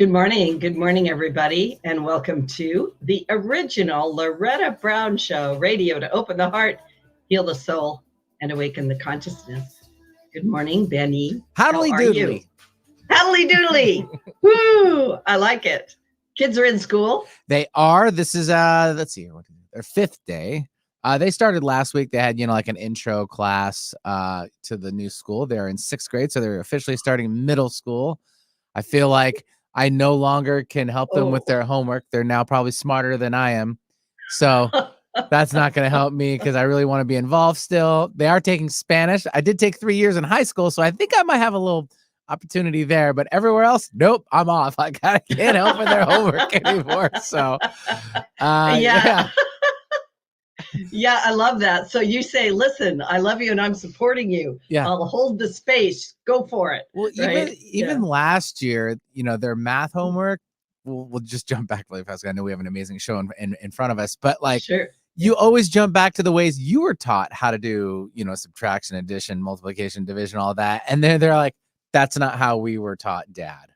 Good morning, everybody, and welcome to the original Loretta Brown Show, radio to open the heart, heal the soul, and awaken the consciousness. Good morning, Benny. Howdly doodly. Howdly doodly. Woo! I like it. Kids are in school. They are. This is let's see, their fifth day. They started last week. They had, like an intro class to the new school. They're in 6th grade, so they're officially starting middle school. I feel like I no longer can help them with their homework. They're now probably smarter than I am. So that's not going to help me because I really want to be involved still. They are taking Spanish. I did take 3 years in high school, so I think I might have a little opportunity there, but everywhere else, nope, I'm off. I can't help with their homework anymore. So yeah. Yeah, I love that. So you say, listen, I love you and I'm supporting you. Yeah. I'll hold the space. Go for it. Well, even last year, their math homework, we'll just jump back really fast. I know we have an amazing show in front of us, but sure. You always jump back to the ways you were taught how to do, subtraction, addition, multiplication, division, all that. And then they're like, that's not how we were taught, Dad.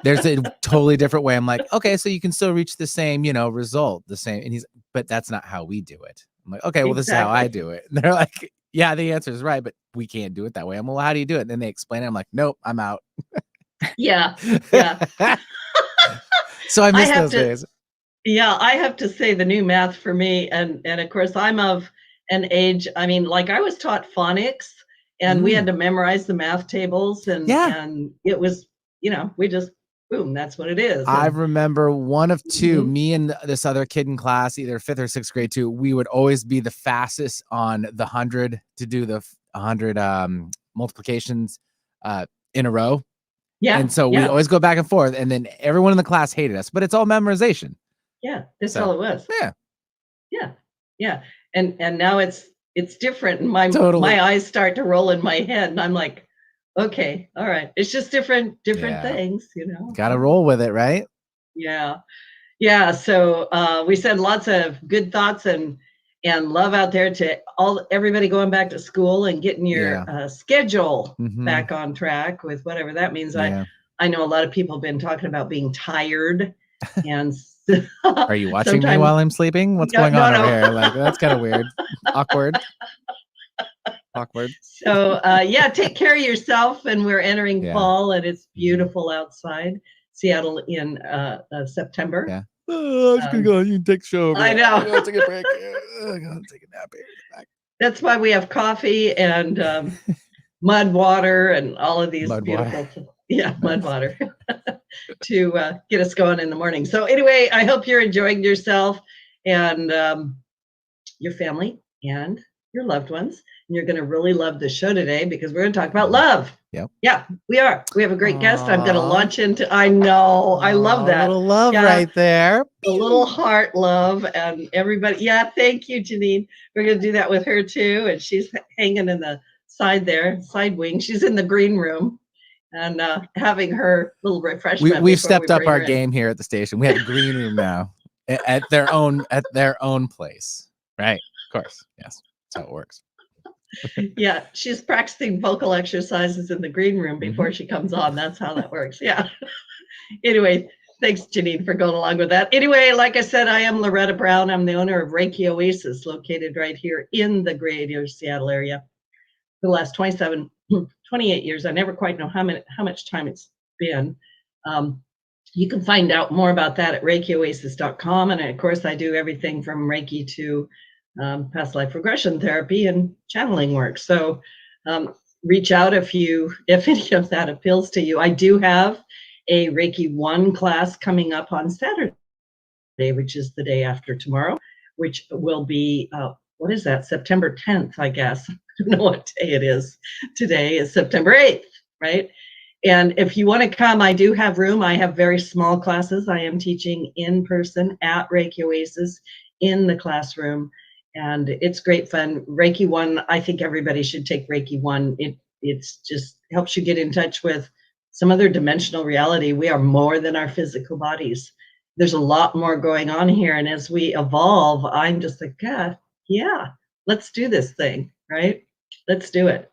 There's a totally different way. I'm like, okay, so you can still reach the same, result, the same. And but that's not how we do it. I'm like, okay, well, This is how I do it. And they're like, yeah, the answer is right, but we can't do it that way. I'm like, well, how do you do it? And then they explain it. I'm like, nope, I'm out. Yeah. So I miss those days. Yeah, I have to say the new math for me, and of course I'm of an age, I mean, like I was taught phonics and we had to memorize the math tables and it was, we just, boom, that's what it is. I remember one of two, me and this other kid in class, either 5th or 6th grade too, we would always be the fastest on the 100 to do the 100 multiplications in a row. Yeah. And so we always go back and forth, and then everyone in the class hated us, but it's all memorization. Yeah, that's all it was. Yeah. And now it's different. And my eyes start to roll in my head, and I'm like, okay, all right. It's just different things, Got to roll with it, right? Yeah. So we send lots of good thoughts and love out there to everybody going back to school and getting your schedule back on track with whatever that means. I know a lot of people have been talking about being tired. And are you watching me while I'm sleeping? What's going on over here? Like, that's kind of weird. Awkward. So take care of yourself. And we're entering fall, and it's beautiful outside. Seattle in September. Yeah. Oh, I'm just gonna go. You can take the show over. I know. I'm gonna take a break. I'm gonna take a nap here. That's why we have coffee and mud water and all of these mud water to get us going in the morning. So anyway, I hope you're enjoying yourself and your family and your loved ones. And you're going to really love the show today because we're going to talk about love. Yep. Yeah, we are. We have a great guest. I'm going to launch into, I know, I love that. A little love right there. The little heart love and everybody. Yeah, thank you, Janine. We're going to do that with her too. And she's hanging in the side wing. She's in the green room. And having her little refreshment. We've stepped up our game here at the station. We have a green room now at their own place, right? Of course, yes, that's how it works. Yeah, she's practicing vocal exercises in the green room before she comes on. That's how that works. Yeah. Anyway, thanks, Janine, for going along with that. Anyway, like I said, I am Loretta Brown. I'm the owner of Reiki Oasis, located right here in the Greater Seattle area. For the last 28 years. I never quite know how much time it's been. You can find out more about that at ReikiOasis.com. And of course, I do everything from Reiki to past life regression therapy and channeling work. So reach out if any of that appeals to you. I do have a Reiki One class coming up on Saturday, which is the day after tomorrow, which will be, what is that? September 10th, I guess. I don't know what day it is. Today is September 8th, right? And if you want to come, I do have room. I have very small classes. I am teaching in person at Reiki Oasis in the classroom. And it's great fun. Reiki One, I think everybody should take Reiki One. It's just helps you get in touch with some other dimensional reality. We are more than our physical bodies. There's a lot more going on here. And as we evolve, I'm just like, God, yeah, let's do this thing, right? Let's do it.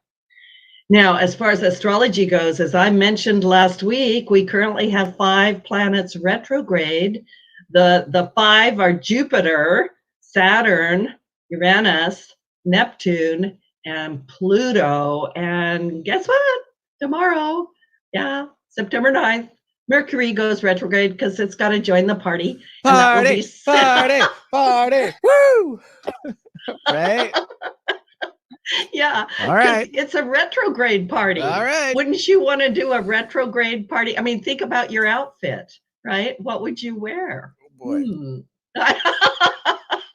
Now, as far as astrology goes, as I mentioned last week, we currently have 5 planets retrograde. The 5 are Jupiter, Saturn, Uranus, Neptune, and Pluto. And guess what? Tomorrow, yeah, September 9th, Mercury goes retrograde because it's got to join the party. And that will be Party! Woo! Right? Yeah. All right. It's a retrograde party. All right. Wouldn't you want to do a retrograde party? I mean, think about your outfit, right? What would you wear? Oh boy. Hmm.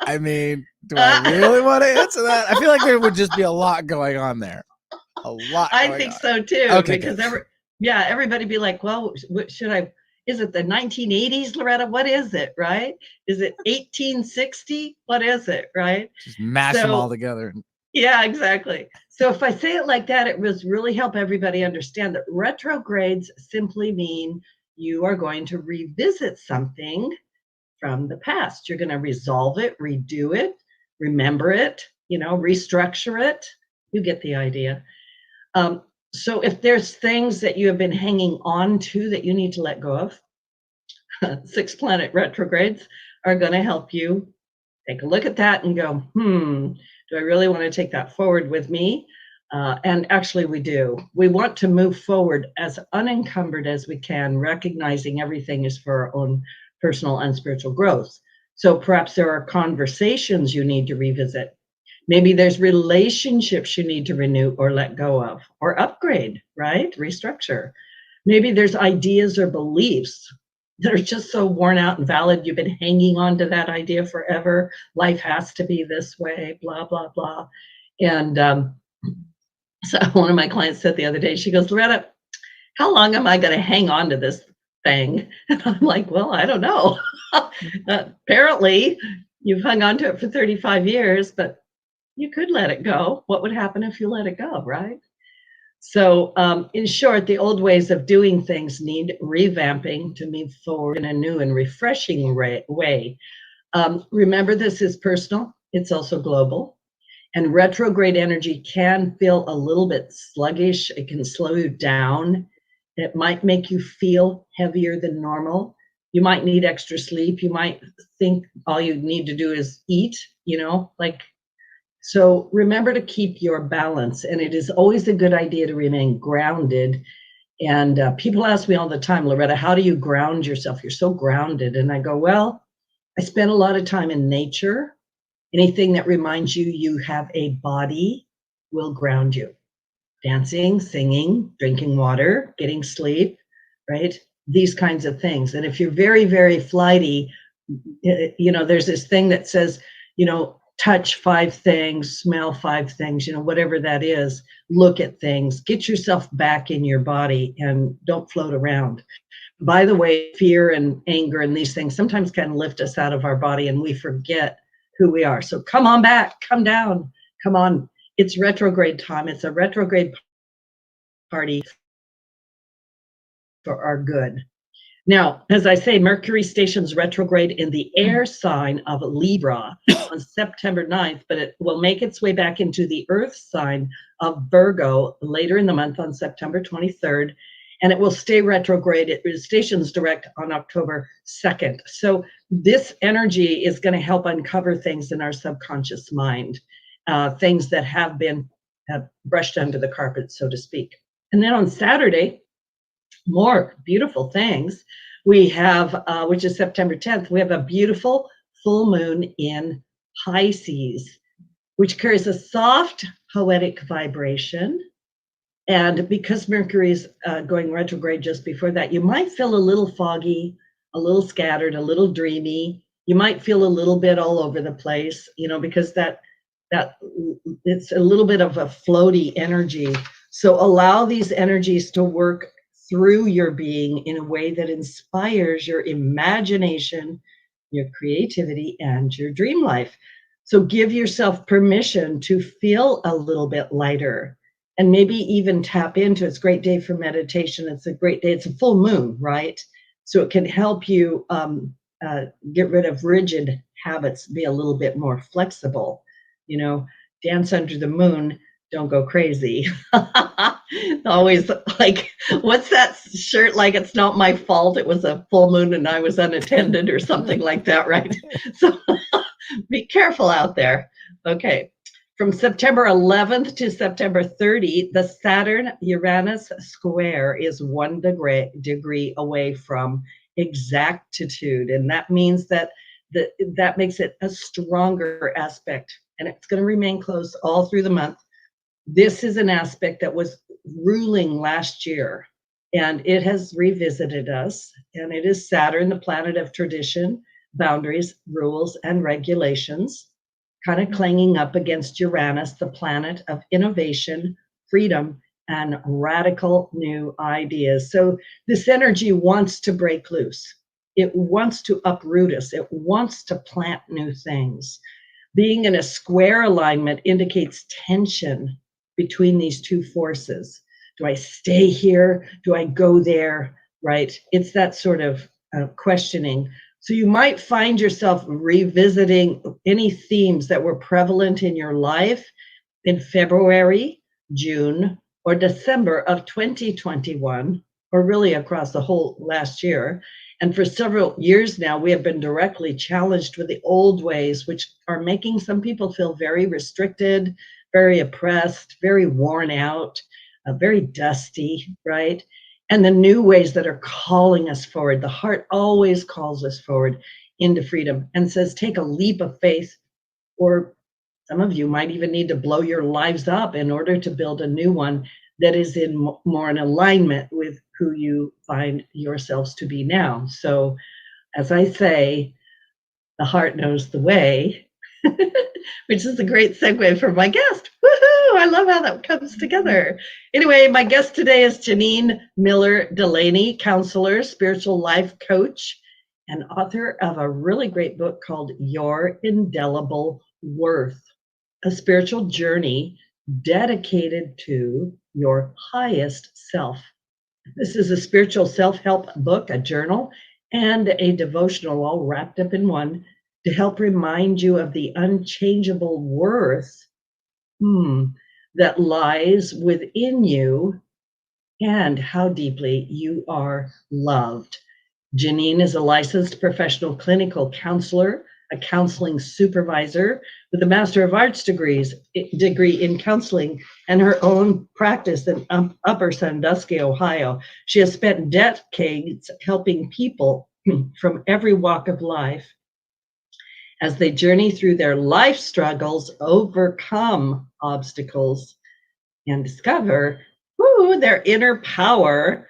I mean, do I really want to answer that? I feel like there would just be a lot going on there. A lot. I think so too. Okay, because good. everybody be like, well, what should I? Is it the 1980s, Loretta? What is it, right? Is it 1860? What is it, right? Just mash them all together. Yeah, exactly. So if I say it like that, it was really help everybody understand that retrogrades simply mean you are going to revisit something from the past. You're going to resolve it, redo it, remember it, restructure it. You get the idea. So if there's things that you have been hanging on to that you need to let go of, 6 planet retrogrades are going to help you take a look at that and go, do I really want to take that forward with me? And actually we do. We want to move forward as unencumbered as we can, recognizing everything is for our own personal and spiritual growth. So perhaps there are conversations you need to revisit. Maybe there's relationships you need to renew or let go of or upgrade, right? Restructure. Maybe there's ideas or beliefs that are just so worn out and valid. You've been hanging on to that idea forever. Life has to be this way, blah, blah, blah. And so one of my clients said the other day, she goes, Loretta, how long am I going to hang on to this thing? And I'm like, well, I don't know. Apparently, you've hung on to it for 35 years, but you could let it go. What would happen if you let it go, right? So in short, the old ways of doing things need revamping to move forward in a new and refreshing way. Remember, this is personal. It's also global. And retrograde energy can feel a little bit sluggish. It can slow you down. It might make you feel heavier than normal. You might need extra sleep. You might think all you need to do is eat, so remember to keep your balance. And it is always a good idea to remain grounded. And people ask me all the time, Loretta, how do you ground yourself? You're so grounded. And I go, well, I spend a lot of time in nature. Anything that reminds you you have a body will ground you. Dancing, singing, drinking water, getting sleep, right? These kinds of things. And if you're very, very flighty, there's this thing that says, touch 5 things, smell 5 things, whatever that is, look at things, get yourself back in your body and don't float around. By the way, fear and anger and these things sometimes can lift us out of our body and we forget who we are. So come on back, come down, come on. It's retrograde time. It's a retrograde party for our good. Now, as I say, Mercury stations retrograde in the air sign of Libra on September 9th, but it will make its way back into the earth sign of Virgo later in the month on September 23rd, and it will stay retrograde. It stations direct on October 2nd. So this energy is going to help uncover things in our subconscious mind, things that have been brushed under the carpet, so to speak. And then on Saturday, more beautiful things. We have, which is September 10th, we have a beautiful full moon in Pisces, which carries a soft poetic vibration. And because Mercury is going retrograde just before that, you might feel a little foggy, a little scattered, a little dreamy. You might feel a little bit all over the place, because that it's a little bit of a floaty energy. So allow these energies to work through your being in a way that inspires your imagination, your creativity, and your dream life. So give yourself permission to feel a little bit lighter and maybe even tap into, it's a great day for meditation. It's a great day. It's a full moon, right? So it can help you get rid of rigid habits, be a little bit more flexible, dance under the moon. don't go crazy. Always like, what's that shirt like? It's not my fault. It was a full moon and I was unattended or something like that, right? So be careful out there. Okay. From September 11th to September 30, the Saturn Uranus square is 1 degree away from exactitude. And that means that that makes it a stronger aspect. And it's going to remain close all through the month. This is an aspect that was ruling last year, and it has revisited us. And it is Saturn, the planet of tradition, boundaries, rules, and regulations, kind of clanging up against Uranus, the planet of innovation, freedom, and radical new ideas. So this energy wants to break loose. It wants to uproot us. It wants to plant new things. Being in a square alignment indicates tension between these two forces. Do I stay here? Do I go there? Right? It's that sort of questioning. So you might find yourself revisiting any themes that were prevalent in your life in February, June, or December of 2021, or really across the whole last year. And for several years now, we have been directly challenged with the old ways, which are making some people feel very restricted, very oppressed, very worn out, very dusty, right? And the new ways that are calling us forward. The heart always calls us forward into freedom and says, take a leap of faith, or some of you might even need to blow your lives up in order to build a new one that is in more in alignment with who you find yourselves to be now. So, as I say, the heart knows the way, which is a great segue for my guest. Woohoo! I love how that comes together. Anyway, my guest today is Janine Miller-Delany, counselor, spiritual life coach, and author of a really great book called Your Indelible Worth, a spiritual journey dedicated to your highest self. This is a spiritual self-help book, a journal, and a devotional all wrapped up in one to help remind you of the unchangeable worth that lies within you and how deeply you are loved. Janine is a licensed professional clinical counselor, a counseling supervisor with a Master of Arts degree in counseling and her own practice in Upper Sandusky, Ohio. She has spent decades helping people from every walk of life as they journey through their life struggles, overcome obstacles, and discover their inner power.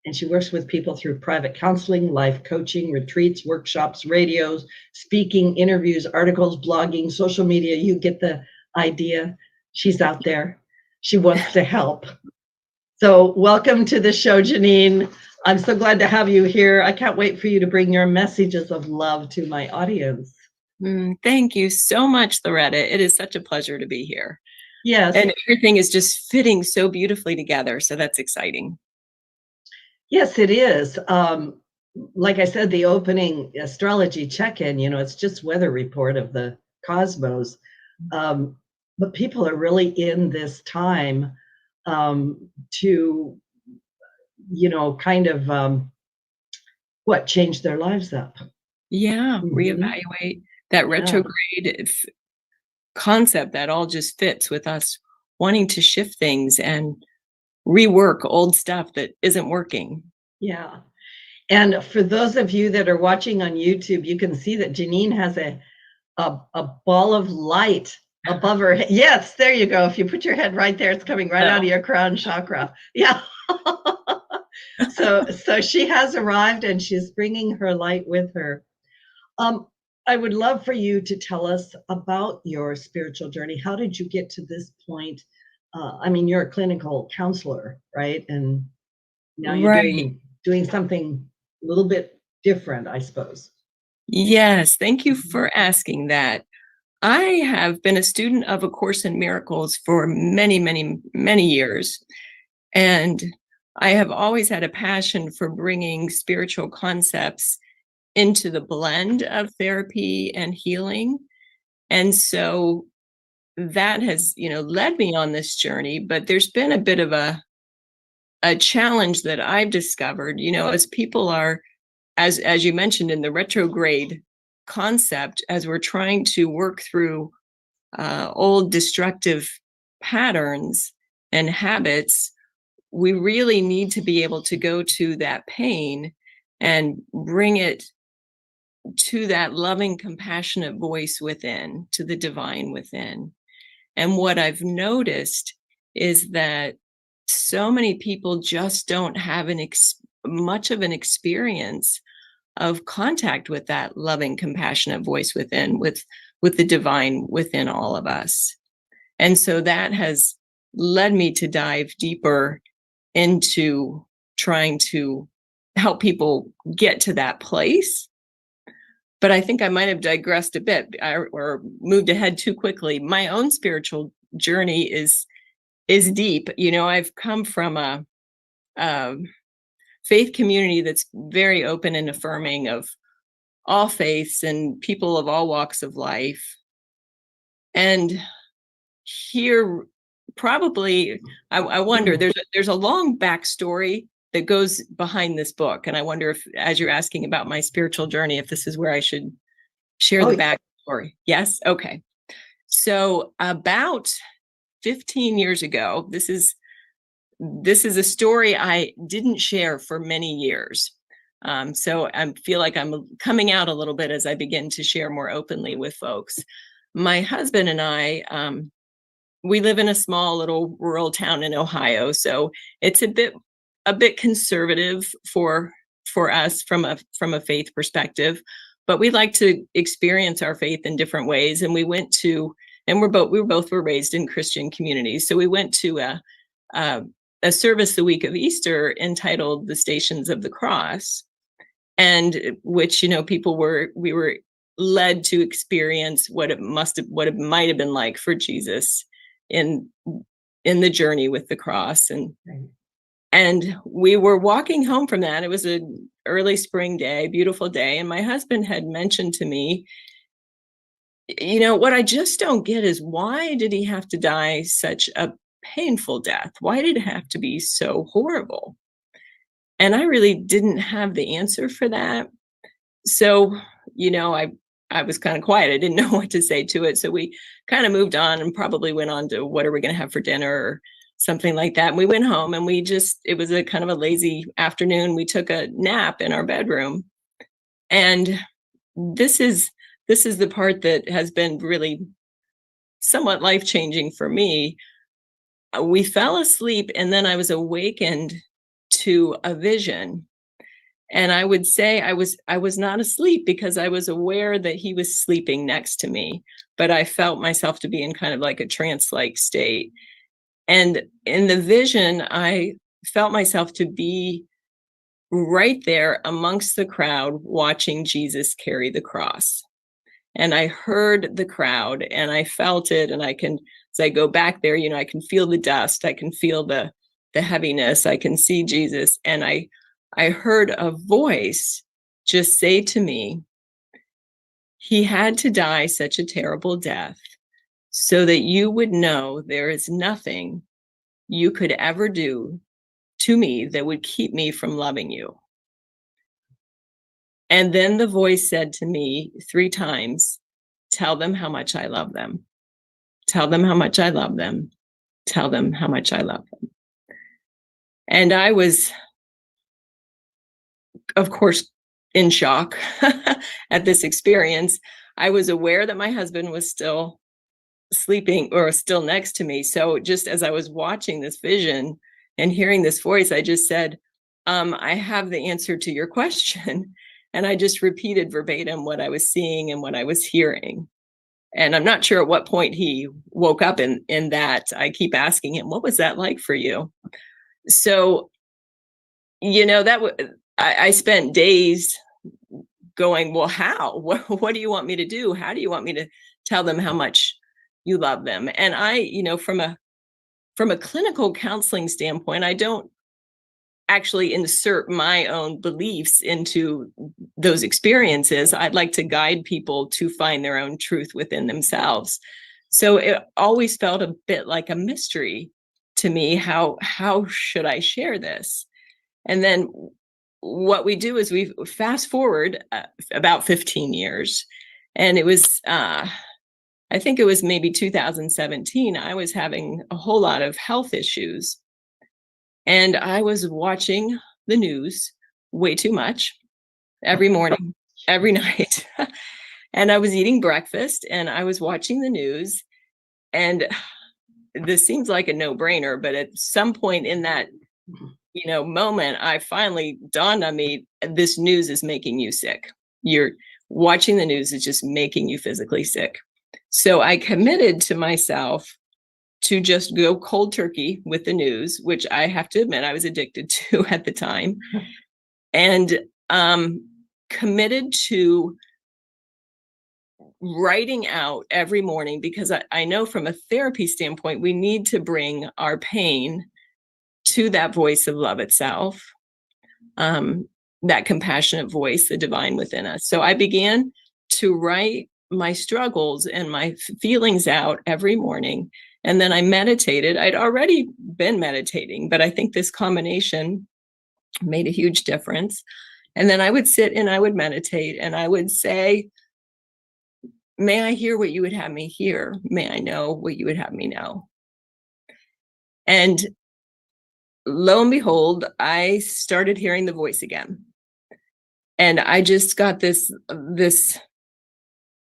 And she works with people through private counseling, life coaching, retreats, workshops, radios, speaking, interviews, articles, blogging, social media. You get the idea. She's out there. She wants to help. So welcome to the show, Janine. I'm so glad to have you here. I can't wait for you to bring your messages of love to my audience. Thank you so much, Loretta. It is such a pleasure to be here. Yes. And everything is just fitting so beautifully together. So that's exciting. Yes, it is. Like I said, the opening astrology check-in, it's just weather report of the cosmos. But people are really in this time to, kind of change their lives up. Yeah, reevaluate that retrograde concept that all just fits with us wanting to shift things and rework old stuff that isn't working. Yeah. And for those of you that are watching on YouTube, you can see that Janine has a ball of light above her head. Yes, there you go. If you put your head right there, it's coming right out of your crown chakra. Yeah. So she has arrived and she's bringing her light with her. I would love for you to tell us about your spiritual journey. How did you get to this point? You're a clinical counselor, right? And now you're doing something a little bit different, I suppose. Yes, thank you for asking that. I have been a student of A Course in Miracles for many, many, many years. And I have always had a passion for bringing spiritual concepts into the blend of therapy and healing. And so that has, led me on this journey. But there's been a bit of a challenge that I've discovered, as people are, as you mentioned in the retrograde concept, as we're trying to work through old destructive patterns and habits, we really need to be able to go to that pain and bring it to that loving, compassionate voice within, to the divine within. And what I've noticed is that so many people just don't have much of an experience of contact with that loving, compassionate voice within, with the divine within all of us. And so that has led me to dive deeper into trying to help people get to that place. But I think I might have digressed a bit or moved ahead too quickly. My own spiritual journey is deep. I've come from a faith community that's very open and affirming of all faiths and people of all walks of life. And here, probably, I wonder, there's a long backstory that goes behind this book. And I wonder if, as you're asking about my spiritual journey, if this is where I should share the backstory. Yes? Okay. So about 15 years ago, this is a story I didn't share for many years. So I feel like I'm coming out a little bit as I begin to share more openly with folks. My husband and I, we live in a small little rural town in Ohio. So it's a bit conservative for us from a faith perspective, but we like to experience our faith in different ways. And we went to, and we both were raised in Christian communities. So we went to a service the week of Easter entitled "The Stations of the Cross," and which, we were led to experience what it might have been like for Jesus in the journey with the cross. And we were walking home from that. It was an early spring day, beautiful day. And my husband had mentioned to me, what I just don't get is, why did he have to die such a painful death? Why did it have to be so horrible? And I really didn't have the answer for that. So, I was kind of quiet. I didn't know what to say to it. So we kind of moved on and probably went on to, what are we going to have for dinner or something like that. And we went home and it was a kind of a lazy afternoon. We took a nap in our bedroom. And this is the part that has been really somewhat life-changing for me. We fell asleep, and then I was awakened to a vision. And I would say I was not asleep because I was aware that he was sleeping next to me, but I felt myself to be in kind of like a trance-like state. And in the vision, I felt myself to be right there amongst the crowd watching Jesus carry the cross. And I heard the crowd and I felt it. And as I go back there, I can feel the dust. I can feel the heaviness. I can see Jesus. And I heard a voice just say to me, he had to die such a terrible death so that you would know there is nothing you could ever do to me that would keep me from loving you. And then the voice said to me 3 times, tell them how much I love them. Tell them how much I love them. Tell them how much I love them. And I was, of course, in shock at this experience. I was aware that my husband was still sleeping or still next to me. So just as I was watching this vision and hearing this voice, I just said, I have the answer to your question. And I just repeated verbatim what I was seeing and what I was hearing. And I'm not sure at what point he woke up in that. I keep asking him, what was that like for you? So, I spent days going, well, how? What do you want me to do? How do you want me to tell them how much you love them? And I, from a clinical counseling standpoint, I don't actually insert my own beliefs into those experiences. I'd like to guide people to find their own truth within themselves. So it always felt a bit like a mystery to me. How should I share this? And then what we do is we fast forward about 15 years. And it was, I think it was maybe 2017. I was having a whole lot of health issues. And I was watching the news way too much every morning, every night. And I was eating breakfast and I was watching the news. And this seems like a no-brainer, but at some point in that moment, I finally dawned on me, this news is making you sick. You're watching the news is just making you physically sick. So I committed to myself to just go cold turkey with the news, which I have to admit I was addicted to at the time, and committed to writing out every morning, because I know from a therapy standpoint, we need to bring our pain to that voice of love itself, that compassionate voice, the divine within us. So I began to write my struggles and my feelings out every morning. And then I meditated. I'd already been meditating, but I think this combination made a huge difference. And then I would sit and I would meditate and I would say, may I hear what you would have me hear? May I know what you would have me know? And lo and behold, I started hearing the voice again. And I just got this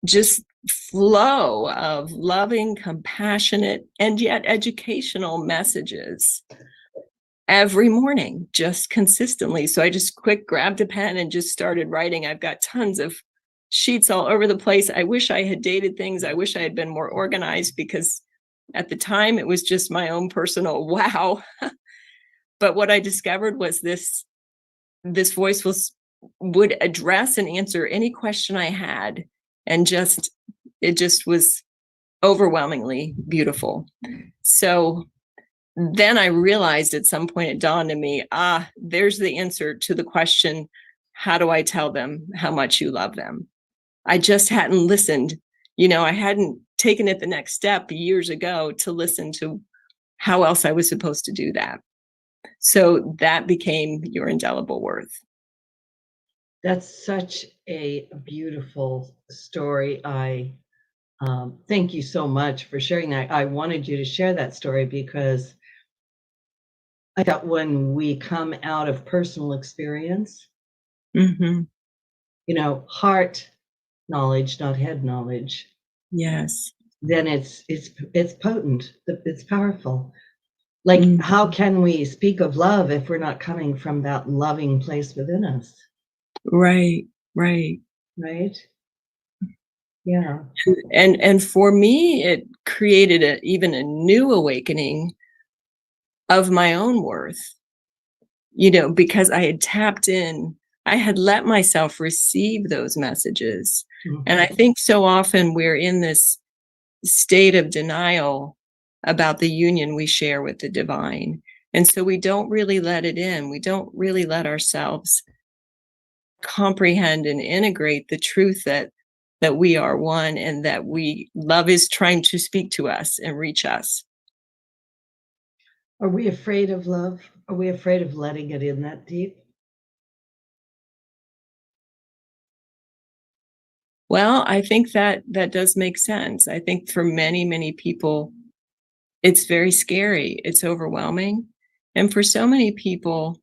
just flow of loving, compassionate, and yet educational messages every morning, just consistently. So I just grabbed a pen and just started writing. I've got tons of sheets all over the place. I wish I had dated things. I wish I had been more organized, because at the time it was just my own personal wow. But what I discovered was this voice would address and answer any question I had. And it just was overwhelmingly beautiful. So then I realized at some point, it dawned on me, there's the answer to the question, how do I tell them how much you love them? I just hadn't listened. I hadn't taken it the next step years ago to listen to how else I was supposed to do that. So that became Your Indelible Worth. That's such a beautiful story. I thank you so much for sharing that. I wanted you to share that story because I thought when we come out of personal experience, heart knowledge, not head knowledge. Yes. Then it's potent. It's powerful. Like, how can we speak of love if we're not coming from that loving place within us? Right. Yeah. And for me, it created even a new awakening of my own worth, because I had tapped in, I had let myself receive those messages. And I think so often we're in this state of denial about the union we share with the divine. And so we don't really let it in. We don't really let ourselves comprehend and integrate the truth that we are one, and that love is trying to speak to us and reach us. Are we afraid of love? Are we afraid of letting it in that deep? Well, I think that does make sense. I think for many, many people, it's very scary. It's overwhelming. And for so many people,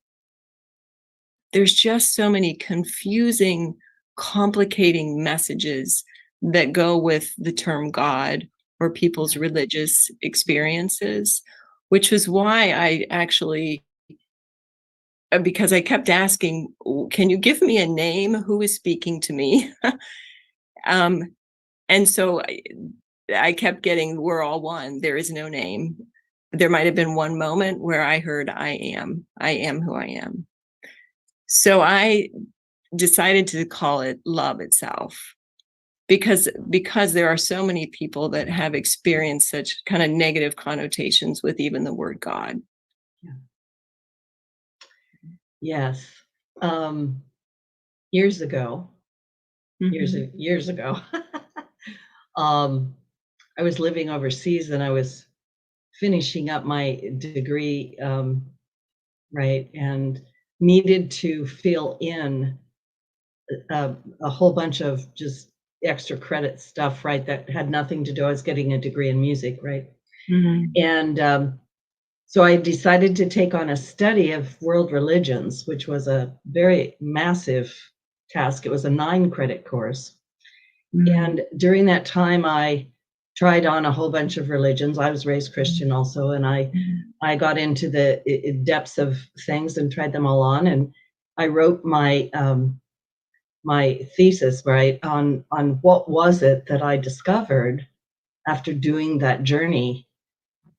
there's just so many confusing, complicating messages that go with the term God or people's religious experiences, which is why I actually, because I kept asking, can you give me a name? Who is speaking to me? And so I kept getting, we're all one. There is no name. There might have been one moment where I heard, I am who I am. So I decided to call it love itself, because there are so many people that have experienced such kind of negative connotations with even the word God. Yes. Years ago, I was living overseas and I was finishing up my degree, right, and needed to fill in a whole bunch of just extra credit stuff, right, that had nothing to do. I was getting a degree in music, right? And so I decided to take on a study of world religions, which was a very massive task. It was a 9-credit course. And during that time, I tried on a whole bunch of religions. I was raised Christian also, and I got into the depths of things and tried them all on. And I wrote my my thesis, right, on what was it that I discovered after doing that journey.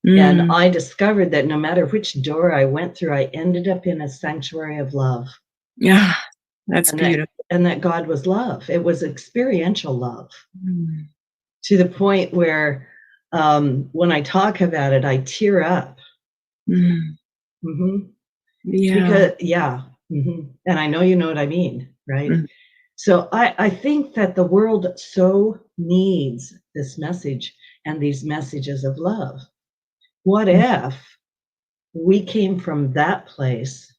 And I discovered that no matter which door I went through, I ended up in a sanctuary of love. Yeah, that's beautiful. And that God was love. It was experiential love, to the point where when I talk about it, I tear up. Yeah. Because, and I know you know what I mean, right? So I think that the world so needs this message and these messages of love. What if we came from that place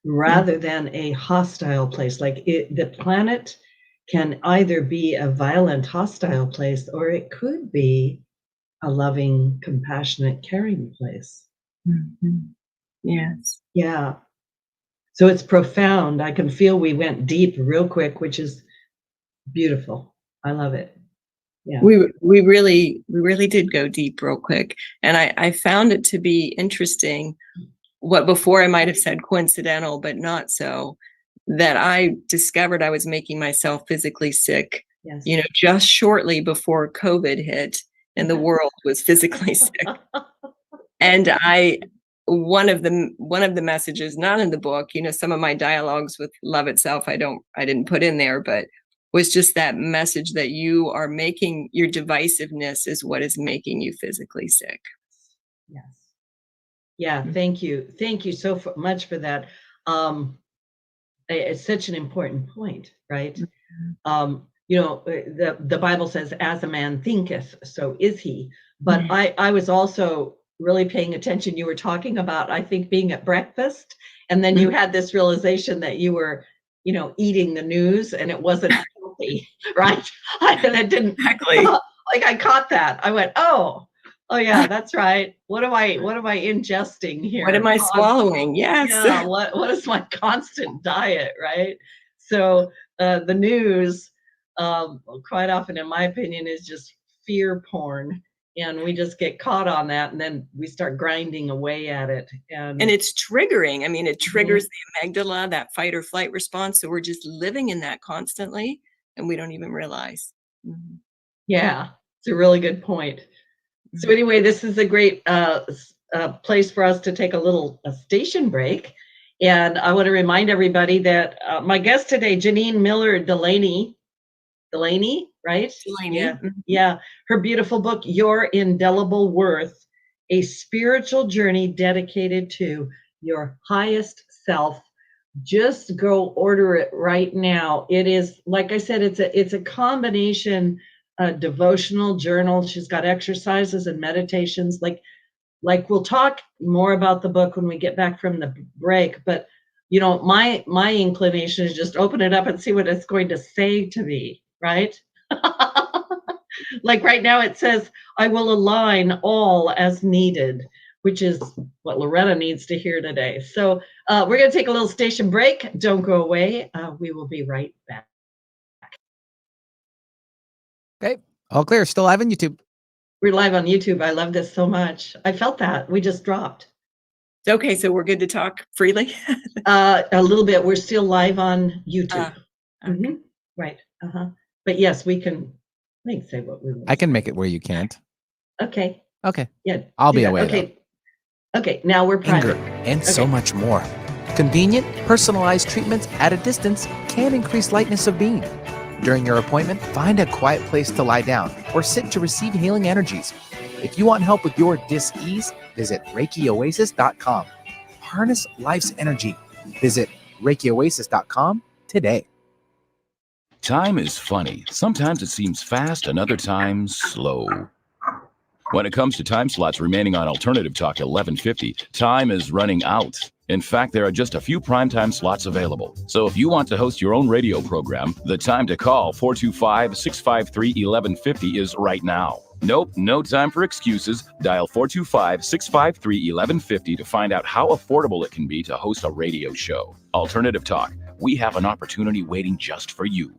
rather than a hostile place? Like the planet can either be a violent, hostile place, or it could be a loving, compassionate, caring place. Yes. Yeah. So it's profound. I can feel we went deep real quick, which is beautiful. I love it. Yeah. We really did go deep real quick. And I found it to be interesting, what before I might have said coincidental, but not so, that I discovered I was making myself physically sick, just shortly before COVID hit and the world was physically sick. And one of the messages, not in the book, some of my dialogues with love itself, I didn't put in there, but was just that message that you are making your divisiveness is what is making you physically sick. Yes. Yeah. Thank you. Thank you so much for that. It's such an important point, right? The Bible says, as a man thinketh, so is he. But I was also really paying attention. You were talking about, I think, being at breakfast, and then you had this realization that you were, eating the news and it wasn't healthy, right? That didn't exactly. Like I caught that. I went, oh yeah, that's right. What am I ingesting here? What am I swallowing? Yes. Yeah. What is my constant diet, right? So the news, quite often, in my opinion, is just fear porn. And we just get caught on that, and then we start grinding away at it. And it's triggering. I mean, it triggers the amygdala, that fight or flight response. So we're just living in that constantly, and we don't even realize. Yeah, it's a really good point. So anyway, this is a great place for us to take a little station break. And I want to remind everybody that my guest today, Janine Miller-Delany, right? Delany. Yeah. Her beautiful book, Your Indelible Worth, a spiritual journey dedicated to your highest self. Just go order it right now. It is, like I said, it's a combination devotional journal. She's got exercises and meditations. Like we'll talk more about the book when we get back from the break. But my inclination is just open it up and see what it's going to say to me, right? Like right now it says, I will align all as needed, which is what Loretta needs to hear today. So we're going to take a little station break. Don't go away. We will be right back. Okay, all clear. Still live on YouTube. We're live on YouTube. I love this so much. I felt that. We just dropped. Okay, so we're good to talk freely? A little bit. We're still live on YouTube. Okay. Right. But yes, we can say what we want. I can make it where you can't. Okay. Yeah. I'll be away. Okay. Okay. Now we're private. Anger and so much more. Convenient, personalized treatments at a distance can increase lightness of being. During your appointment, find a quiet place to lie down or sit to receive healing energies. If you want help with your dis-ease, visit ReikiOasis.com. Harness life's energy. Visit ReikiOasis.com today. Time is funny. Sometimes it seems fast and other times slow. When it comes to time slots remaining on Alternative Talk 1150, time is running out. In fact, there are just a few primetime slots available. So if you want to host your own radio program, the time to call 425-653-1150 is right now. Nope, no time for excuses. Dial 425-653-1150 to find out how affordable it can be to host a radio show. Alternative Talk, we have an opportunity waiting just for you.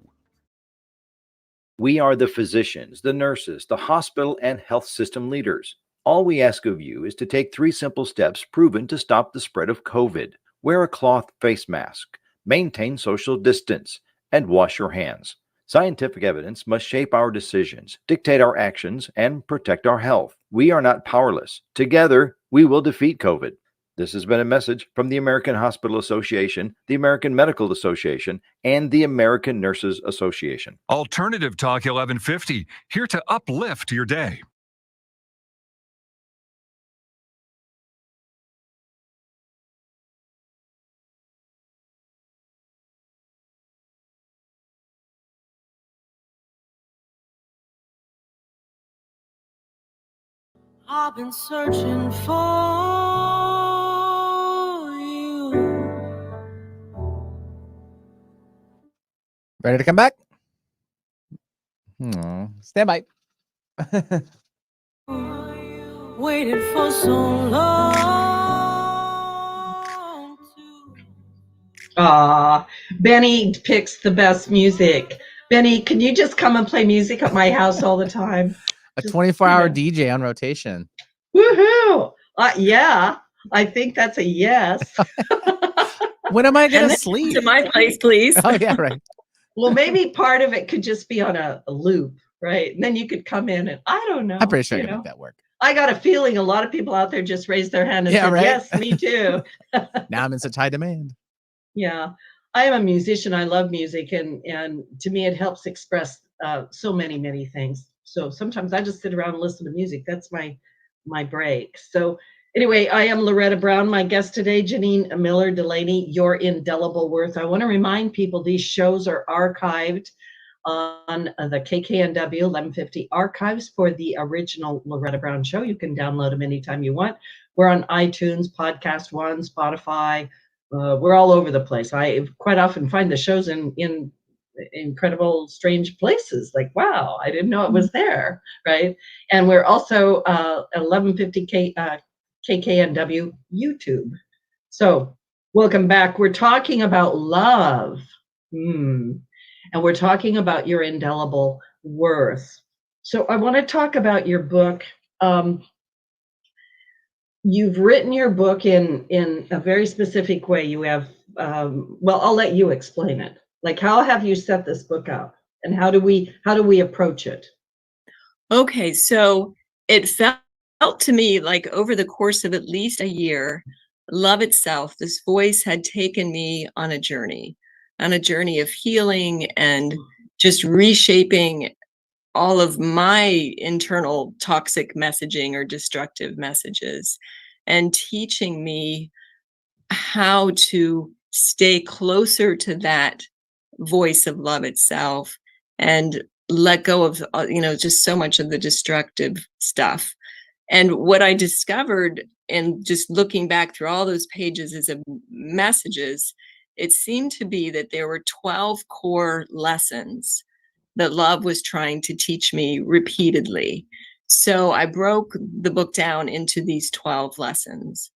We are the physicians, the nurses, the hospital and health system leaders. All we ask of you is to take 3 simple steps proven to stop the spread of COVID. Wear a cloth face mask, maintain social distance, and wash your hands. Scientific evidence must shape our decisions, dictate our actions, and protect our health. We are not powerless. Together, we will defeat COVID. This has been a message from the American Hospital Association, the American Medical Association, and the American Nurses Association. Alternative Talk 1150, here to uplift your day. I've been searching for you. Ready to come back? Stand by. Waited for so long. Benny picks the best music. Benny, can you just come and play music at my house all the time? A 24-hour DJ on rotation. Woohoo! Yeah, I think that's a yes. When am I And going to then sleep? to my place, please. Oh, yeah, right. Well, maybe part of it could just be on a loop, right? And then you could come in and I don't know. I'm pretty sure I you can know? make that work. I got a feeling a lot of people out there just raised their hand and Yeah, said, right? yes, me too. Now I'm in such high demand. Yeah, I am a musician. I love music, and to me, it helps express so many things. So sometimes I just sit around and listen to music. That's my break. So anyway, I am Loretta Brown. My guest today, Janine Miller-Delany, Your Indelible Worth. I want to remind people these shows are archived on the KKNW 1150 archives for the original Loretta Brown show. You can download them anytime you want. We're on iTunes, Podcast One, Spotify. We're all over the place. I quite often find the shows in incredible, strange places. Like, wow, I didn't know it was there, right? And we're also 1150 KKNW YouTube. So welcome back. We're talking about love. And we're talking about your indelible worth. So I want to talk about your book. You've written your book in a very specific way. You have, well, I'll let you explain it. Like, how have you set this book up, and how do we approach it? Okay, so it felt to me like over the course of at least a year, love itself, this voice had taken me on a journey of healing and just reshaping all of my internal toxic messaging or destructive messages, and teaching me how to stay closer to that voice of love itself and let go of just so much of the destructive stuff. And what I discovered in just looking back through all those pages is of messages, it seemed to be that there were 12 core lessons that love was trying to teach me repeatedly. So I broke the book down into these 12 lessons.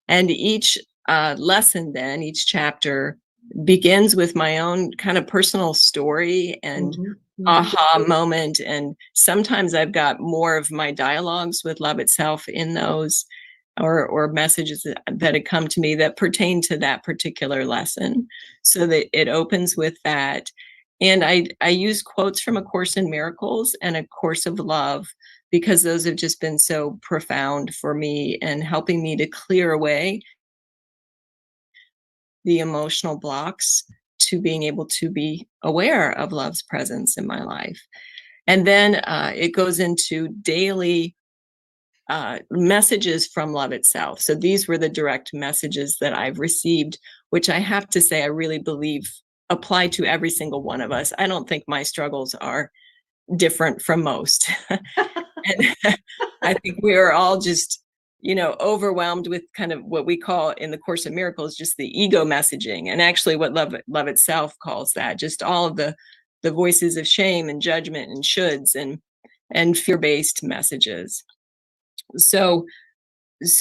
And each lesson then, each chapter begins with my own kind of personal story and aha moment. And sometimes I've got more of my dialogues with love itself in those, or messages that had come to me that pertain to that particular lesson. So that it opens with that. And I use quotes from A Course in Miracles and A Course of Love, because those have just been so profound for me and helping me to clear away the emotional blocks to being able to be aware of love's presence in my life. And then it goes into daily messages from love itself. So these were the direct messages that I've received, which I have to say I really believe apply to every single one of us. I don't think my struggles are different from most. And I think we are all just, overwhelmed with kind of what we call in the Course in Miracles, just the ego messaging. And actually what love itself calls that, just all of the voices of shame and judgment and shoulds and fear-based messages. So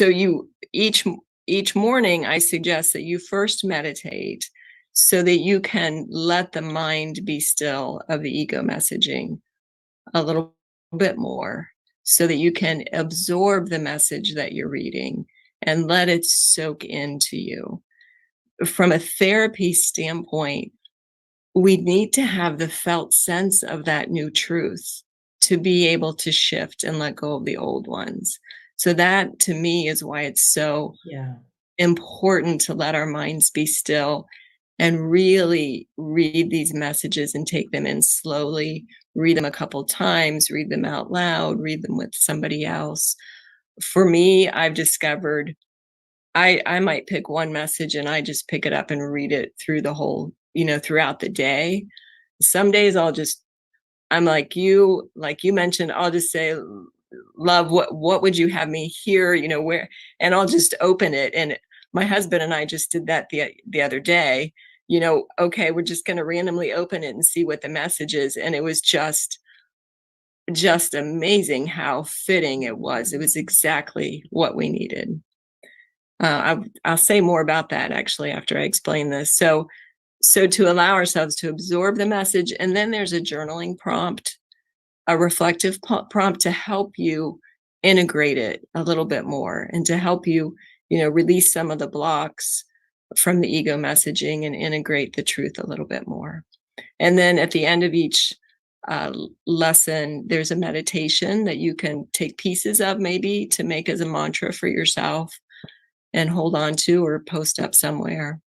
you each morning, I suggest that you first meditate so that you can let the mind be still of the ego messaging a little bit more, so that you can absorb the message that you're reading and let it soak into you. From a therapy standpoint, we need to have the felt sense of that new truth to be able to shift and let go of the old ones. So that, to me, is why it's so important to let our minds be still and really read these messages and take them in slowly, read them a couple times, read them out loud, read them with somebody else. For me, I've discovered I might pick one message and I just pick it up and read it through the whole, throughout the day. Some days I'm like you mentioned, I'll just say, love, what would you have me hear, where, and I'll just open it. And my husband and I just did that the other day. Okay, we're just going to randomly open it and see what the message is. And it was just amazing how fitting it was. It was exactly what we needed. I'll say more about that actually after I explain this. So to allow ourselves to absorb the message, and then there's a journaling prompt, a reflective prompt to help you integrate it a little bit more and to help you, release some of the blocks from the ego messaging and integrate the truth a little bit more. And then at the end of each lesson, there's a meditation that you can take pieces of maybe to make as a mantra for yourself and hold on to or post up somewhere.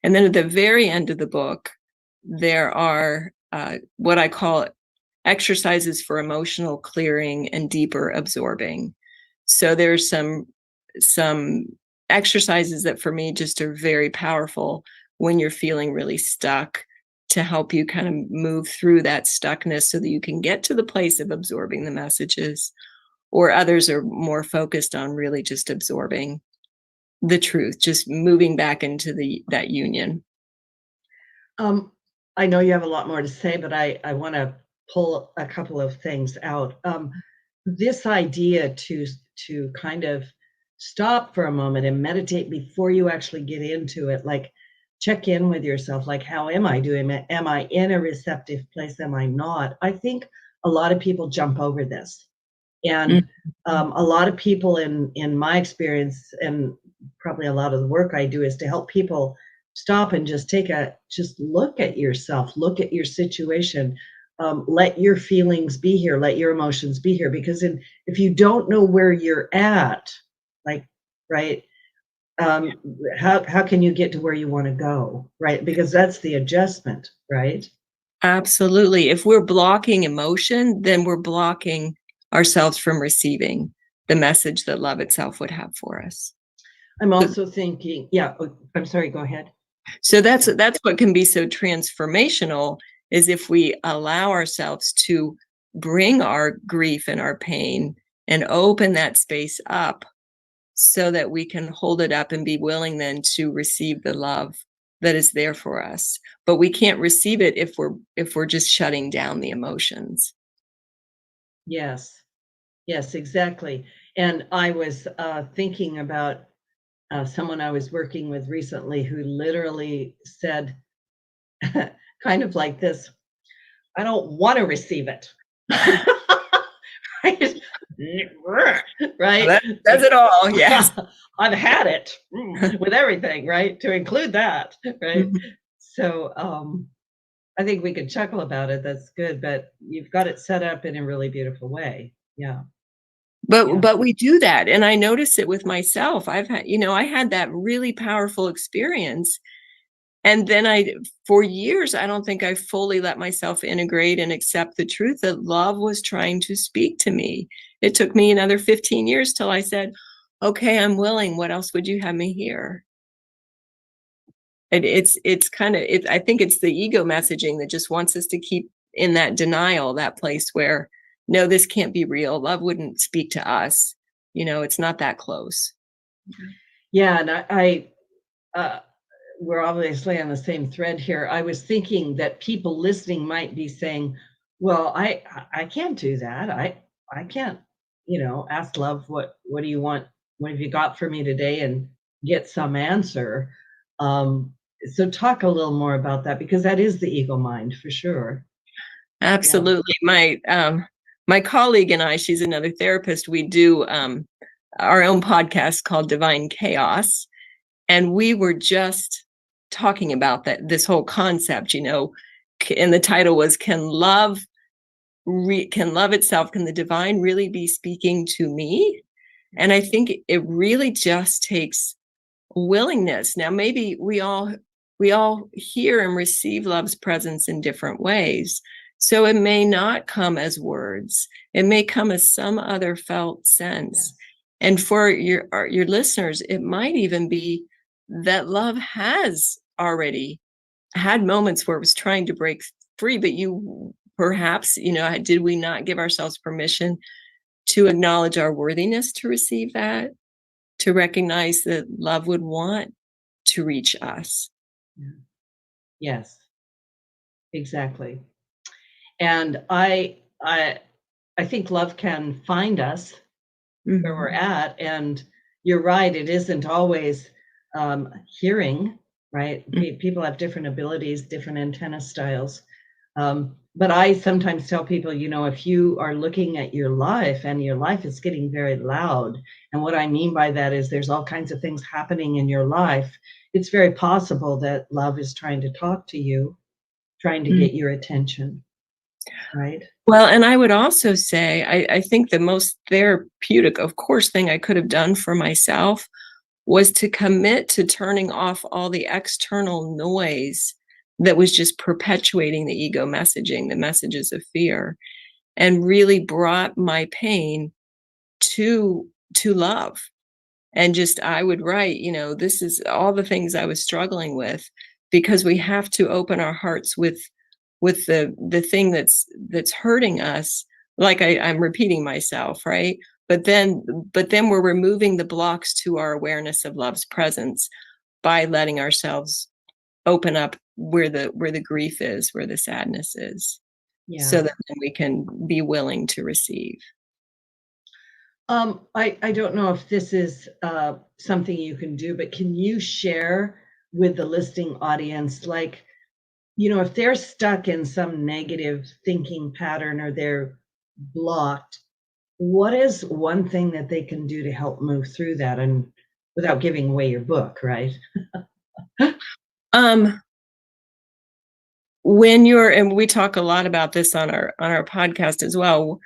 And then at the very end of the book, there are what I call exercises for emotional clearing and deeper absorbing. So there's some exercises that for me just are very powerful when you're feeling really stuck, to help you kind of move through that stuckness so that you can get to the place of absorbing the messages. Or others are more focused on really just absorbing the truth, just moving back into that union. I know you have a lot more to say, but I want to pull a couple of things out. This idea to kind of stop for a moment and meditate before you actually get into it, like check in with yourself, like, how am I doing? Am I in a receptive place? Am I not? I think a lot of people jump over this. And a lot of people in my experience, and probably a lot of the work I do, is to help people stop and just look at yourself, look at your situation, let your feelings be here, let your emotions be here. Because if you don't know where you're at, right, how can you get to where you want to go, right? Because that's the adjustment, right? Absolutely. If we're blocking emotion, then we're blocking ourselves from receiving the message that love itself would have for us. I'm also thinking, I'm sorry, go ahead. So that's what can be so transformational, is if we allow ourselves to bring our grief and our pain and open that space up so that we can hold it up and be willing then to receive the love that is there for us. But we can't receive it if we're just shutting down the emotions. Yes, exactly. And I was thinking about someone I was working with recently who literally said, kind of like this, I don't want to receive it. Right? Right? That does it all. Yes. I've had it with everything, right? To include that, right? Mm-hmm. So I think we could chuckle about it. That's good, but you've got it set up in a really beautiful way. Yeah. But we do that. And I notice it with myself. I've had, I had that really powerful experience. And then for years, I don't think I fully let myself integrate and accept the truth that love was trying to speak to me. It took me another 15 years till I said, okay, I'm willing. What else would you have me hear? It's kind of, I think it's the ego messaging that just wants us to keep in that denial, that place where, no, this can't be real. Love wouldn't speak to us. It's not that close. Yeah, and we're obviously on the same thread here. I was thinking that people listening might be saying, well, I can't do that. I can't, ask love, what do you want? What have you got for me today? And get some answer. So talk a little more about that, because that is the ego mind for sure. Absolutely. My colleague and I, she's another therapist, we do our own podcast called Divine Chaos. And we were just talking about this whole concept, and the title was, can love itself, can the divine really be speaking to me? And I think it really just takes willingness. Now, maybe we all hear and receive love's presence in different ways. So it may not come as words. It may come as some other felt sense. And for your listeners, it might even be that love has already had moments where it was trying to break free, but you perhaps, did we not give ourselves permission to acknowledge our worthiness to receive that, to recognize that love would want to reach us? Yes, exactly. And I think love can find us where we're at. And you're right, it isn't always hearing, right? People have different abilities, different antenna styles. But I sometimes tell people, if you are looking at your life and your life is getting very loud, and what I mean by that is there's all kinds of things happening in your life, it's very possible that love is trying to talk to you, trying to get your attention, right? Well, and I would also say, I think the most therapeutic, of course, thing I could have done for myself was to commit to turning off all the external noise that was just perpetuating the ego messaging, the messages of fear, and really brought my pain to love. And just, I would write, this is all the things I was struggling with, because we have to open our hearts with the thing that's hurting us. Like I'm repeating myself, right? But then we're removing the blocks to our awareness of love's presence by letting ourselves open up where the grief is, where the sadness is, so that we can be willing to receive. I don't know if this is something you can do, but can you share with the listening audience, like, if they're stuck in some negative thinking pattern or they're blocked, what is one thing that they can do to help move through that, and without giving away your book, right? When and we talk a lot about this on our podcast as well,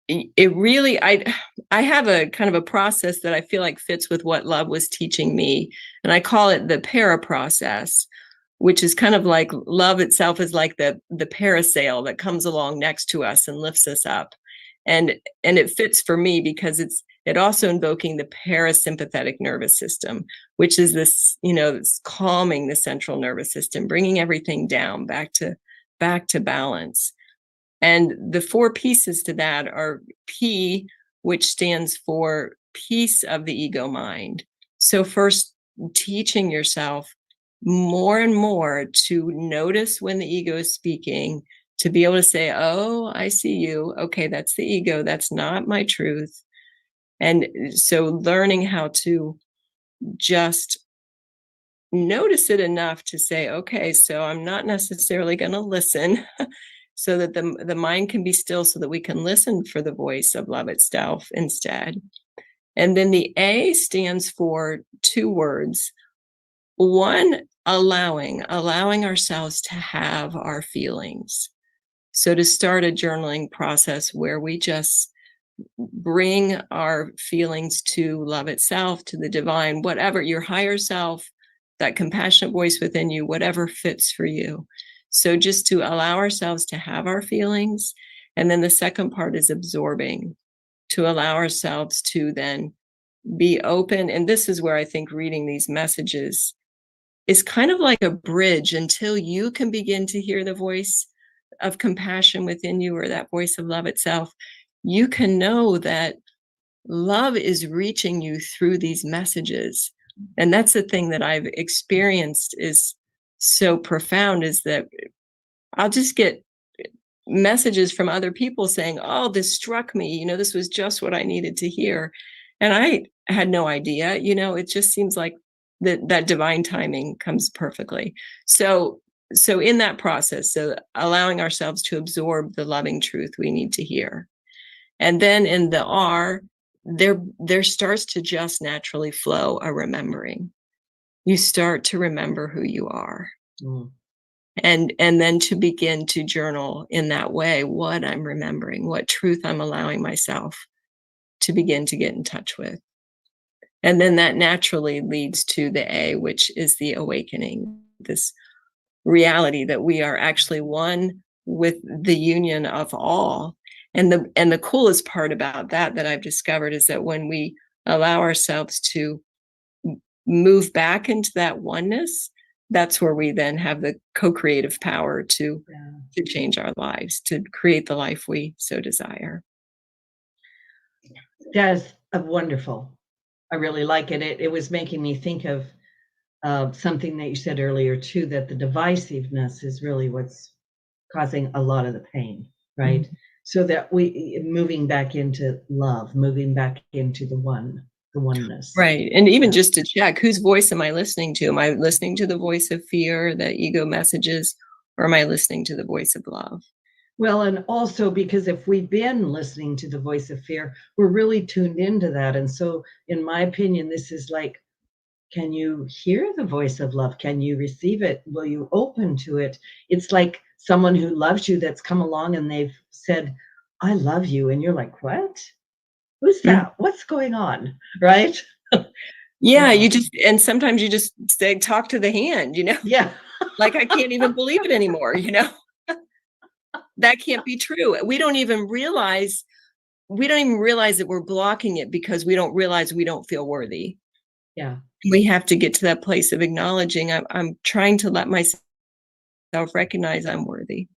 it really, I have a kind of a process that I feel like fits with what love was teaching me, and I call it the para process, which is kind of like love itself is like the parasail that comes along next to us and lifts us up. And it fits for me because it also invoking the parasympathetic nervous system, which is this, it's calming the central nervous system, bringing everything down back to balance. And the four pieces to that are P, which stands for peace of the ego mind. So first, teaching yourself more and more to notice when the ego is speaking, to be able to say, oh, I see you. Okay, that's the ego. That's not my truth. And so learning how to just notice it enough to say, okay, so I'm not necessarily going to listen, so that the mind can be still, so that we can listen for the voice of love itself instead. And then the A stands for two words. One, allowing ourselves to have our feelings. So to start a journaling process where we just bring our feelings to love itself, to the divine, whatever, your higher self, that compassionate voice within you, whatever fits for you. So just to allow ourselves to have our feelings. And then the second part is absorbing, to allow ourselves to then be open. And this is where I think reading these messages is kind of like a bridge until you can begin to hear the voice of compassion within you, or that voice of love itself. You can know that love is reaching you through these messages. And that's the thing that I've experienced is so profound, is that I'll just get messages from other people saying, oh, this struck me, you know, this was just what I needed to hear. And I had no idea, you know, it just seems like that divine timing comes perfectly. So in that process, so allowing ourselves to absorb the loving truth we need to hear. And then in the R, there starts to just naturally flow a remembering. You start to remember who you are. Mm. And then to begin to journal in that way, what I'm remembering, what truth I'm allowing myself to begin to get in touch with. And then that naturally leads to the A, which is the awakening, this reality that we are actually one with the union of all. And the coolest part about that I've discovered is that when we allow ourselves to move back into that oneness, that's where we then have the co-creative power to change our lives, to create the life we so desire. That's wonderful. I really like it. It was making me think of something that you said earlier too, that the divisiveness is really what's causing a lot of the pain, right? Mm-hmm. So that we moving back into love, moving back into the oneness. Right. And even just to check, whose voice am I listening to? Am I listening to the voice of fear, the ego messages, or am I listening to the voice of love? Well, and also because if we've been listening to the voice of fear, we're really tuned into that. And so in my opinion, this is like, can you hear the voice of love? Can you receive it? Will you open to it? It's like someone who loves you that's come along and they've said, I love you. And you're like, what? Who's that? Mm-hmm. What's going on? Right? Yeah, you just, and sometimes you just say, talk to the hand, you know? Yeah. Like, I can't even believe it anymore, you know? That can't be true. We don't even realize that we're blocking it because we don't realize we don't feel worthy. Yeah. We have to get to that place of acknowledging I'm trying to let myself recognize I'm worthy.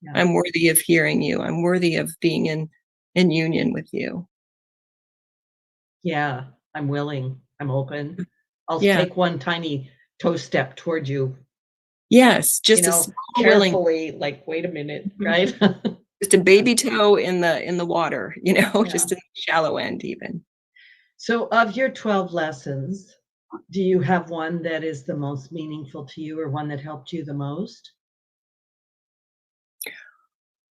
Yeah. I'm worthy of hearing you. I'm worthy of being in union with you. Yeah, I'm willing. I'm open. I'll take one tiny toe step toward you. Yes, just carefully, like, wait a minute, right? Just a baby toe in the water, you know, just in the shallow end even. So of your 12 lessons, do you have one that is the most meaningful to you or one that helped you the most?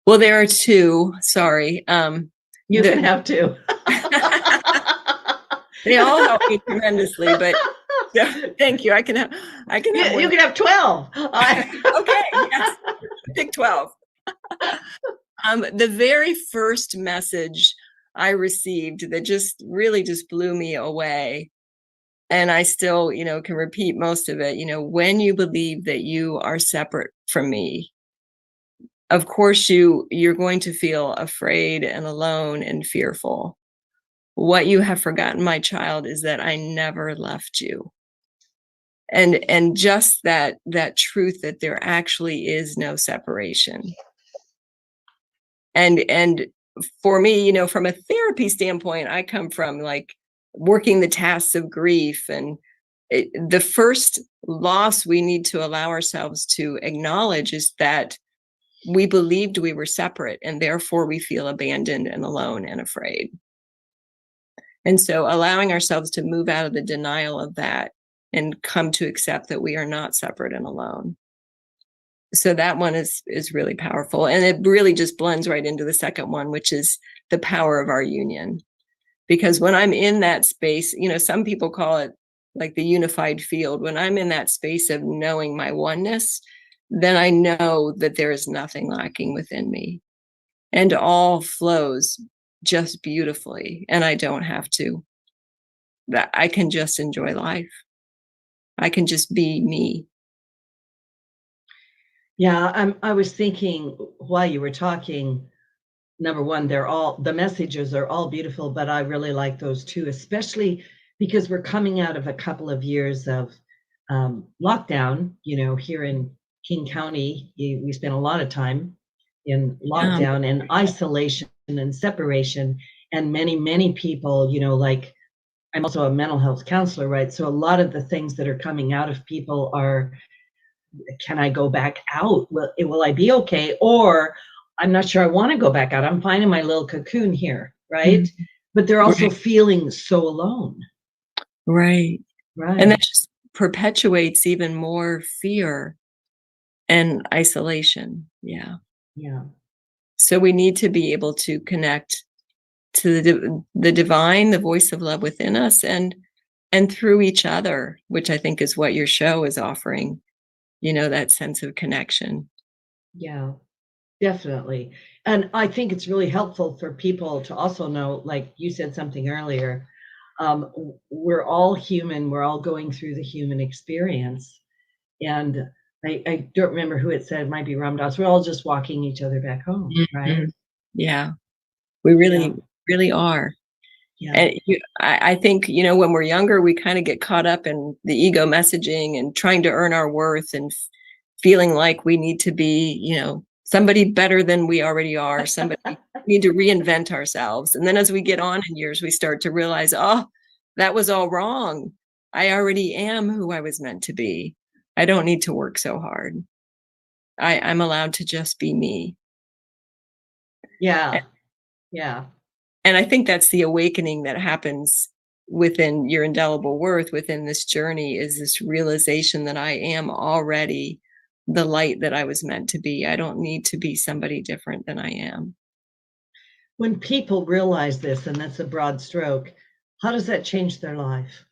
Well, there are two. Sorry. You can have two. They all help me tremendously, but thank you. I can have you can have 12. Okay, yes. Pick 12. The very first message I received that just really just blew me away, and I still, can repeat most of it, when you believe that you are separate from me, of course you're going to feel afraid and alone and fearful. What you have forgotten, my child, is that I never left you. And just that truth that there actually is no separation. And for me, from a therapy standpoint, I come from like working the tasks of grief, and the first loss we need to allow ourselves to acknowledge is that we believed we were separate, and therefore we feel abandoned and alone and afraid. And so allowing ourselves to move out of the denial of that and come to accept that we are not separate and alone. So that one is really powerful. And it really just blends right into the second one, which is the power of our union. Because when I'm in that space, some people call it like the unified field. When I'm in that space of knowing my oneness, then I know that there is nothing lacking within me. And all flows just beautifully. And I don't have to. That I can just enjoy life. I can just be me. Yeah, I was thinking while you were talking, number one, the messages are all beautiful, but I really like those two, especially because we're coming out of a couple of years of lockdown, here in King County, we spent a lot of time in lockdown and isolation and separation. And many, many people, like I'm also a mental health counselor, right? So a lot of the things that are coming out of people are, can I go back out? Will I be okay? Or I'm not sure I want to go back out. I'm fine in my little cocoon here, right? Mm-hmm. But they're also feeling so alone. Right. Right. And that just perpetuates even more fear and isolation. Yeah. Yeah. So we need to be able to connect to the divine, the voice of love within us, and through each other, which I think is what your show is offering, that sense of connection. Yeah, definitely. And I think it's really helpful for people to also know, like you said something earlier, we're all human. We're all going through the human experience. And I don't remember who it said, it might be Ram Dass. We're all just walking each other back home, right? Yeah, we really, really are. Yeah. And I think, when we're younger, we kind of get caught up in the ego messaging and trying to earn our worth and feeling like we need to be, somebody better than we already are. Somebody need to reinvent ourselves. And then as we get on in years, we start to realize, oh, that was all wrong. I already am who I was meant to be. I don't need to work so hard. I'm allowed to just be me. Yeah. Yeah. And I think that's the awakening that happens within Your Indelible Worth, within this journey, is this realization that I am already the light that I was meant to be. I don't need to be somebody different than I am. When people realize this, and that's a broad stroke, how does that change their life?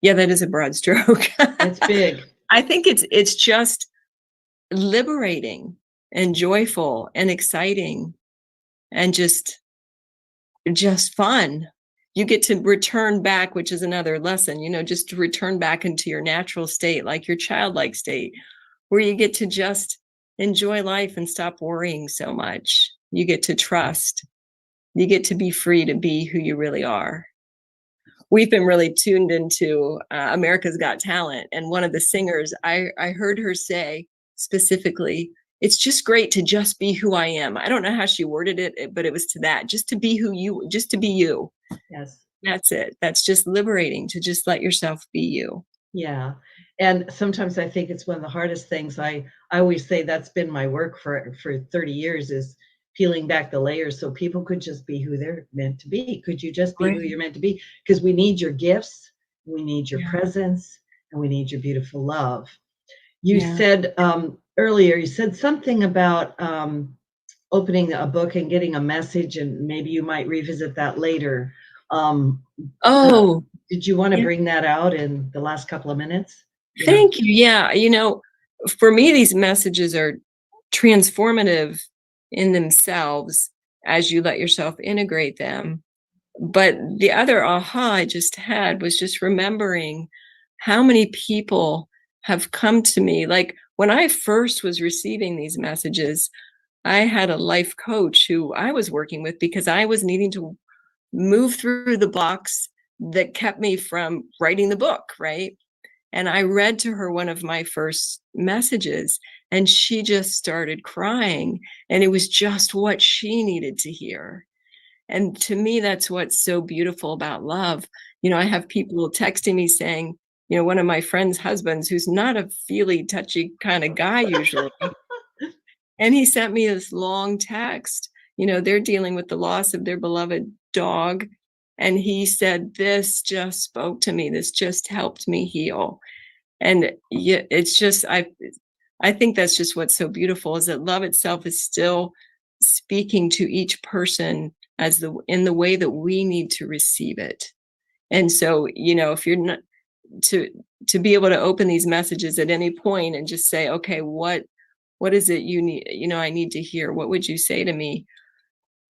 Yeah, that is a broad stroke. It's big. I think it's just liberating and joyful and exciting and just fun. You get to return back, which is another lesson, just to return back into your natural state, like your childlike state, where you get to just enjoy life and stop worrying so much. You get to trust. You get to be free to be who you really are. We've been really tuned into America's Got Talent. And one of the singers, I heard her say specifically, it's just great to just be who I am. I don't know how she worded it, but it was to that, just to be just to be you. Yes. That's it. That's just liberating, to just let yourself be you. Yeah. And sometimes I think it's one of the hardest things. I always say that's been my work for 30 years, is peeling back the layers so people could just be who they're meant to be. Could you just be who you're meant to be? Because we need your gifts, we need your presence, and we need your beautiful love. You said earlier, you said something about opening a book and getting a message, and maybe you might revisit that later. Did you want to bring that out in the last couple of minutes? Thank you. Yeah. For me, these messages are transformative in themselves as you let yourself integrate them. But the other aha I just had was just remembering how many people have come to me. Like when I first was receiving these messages, I had a life coach who I was working with because I was needing to move through the blocks that kept me from writing the book, right? And I read to her one of my first messages, and she just started crying. And it was just what she needed to hear. And to me, that's what's so beautiful about love. I have people texting me saying, one of my friend's husbands, who's not a feely, touchy kind of guy usually, and he sent me this long text. They're dealing with the loss of their beloved dog. And he said, this just spoke to me. This just helped me heal. And it's just, I think that's just what's so beautiful, is that love itself is still speaking to each person in the way that we need to receive it. And so, if you're not to be able to open these messages at any point and just say, okay, what is it you need? I need to hear. What would you say to me?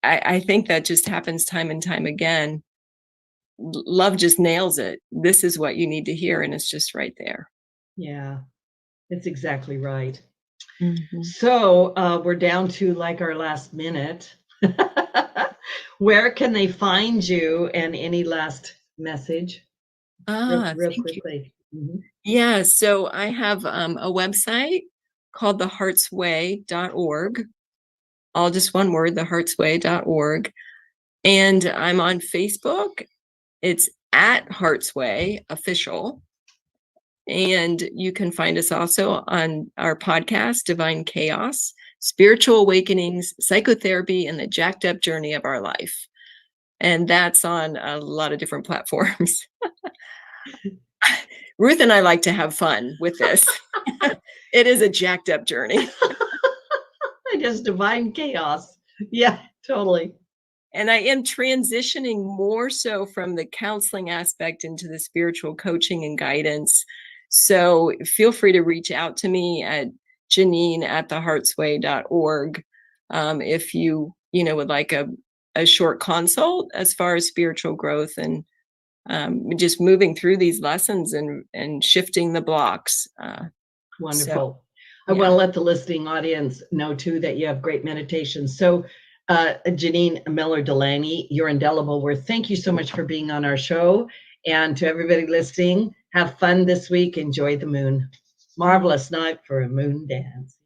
I think that just happens time and time again. Love just nails it. This is what you need to hear. And it's just right there. Yeah, it's exactly right. Mm-hmm. So we're down to like our last minute. Where can they find you, and any last message? Real Thank you. quickly. Mhm. Yeah, so I have a website called theheartsway.org. All just one word, theheartsway.org. And I'm on Facebook. It's at Heartsway Official. And you can find us also on our podcast, Divine Chaos, Spiritual Awakenings, Psychotherapy, and the Jacked Up Journey of Our Life. And that's on a lot of different platforms. Ruth and I like to have fun with this. It is a jacked up journey. I guess divine chaos. Yeah, totally. And I am transitioning more so from the counseling aspect into the spiritual coaching and guidance. So feel free to reach out to me at Janine@theheartsway.org if you would like a short consult as far as spiritual growth and just moving through these lessons and shifting the blocks. Wonderful. I want to let the listening audience know too that you have great meditation. So Janine Miller-Delany, Your Indelible Worth, thank you so much for being on our show. And to everybody listening, have fun this week. Enjoy the moon. Marvelous night for a moon dance.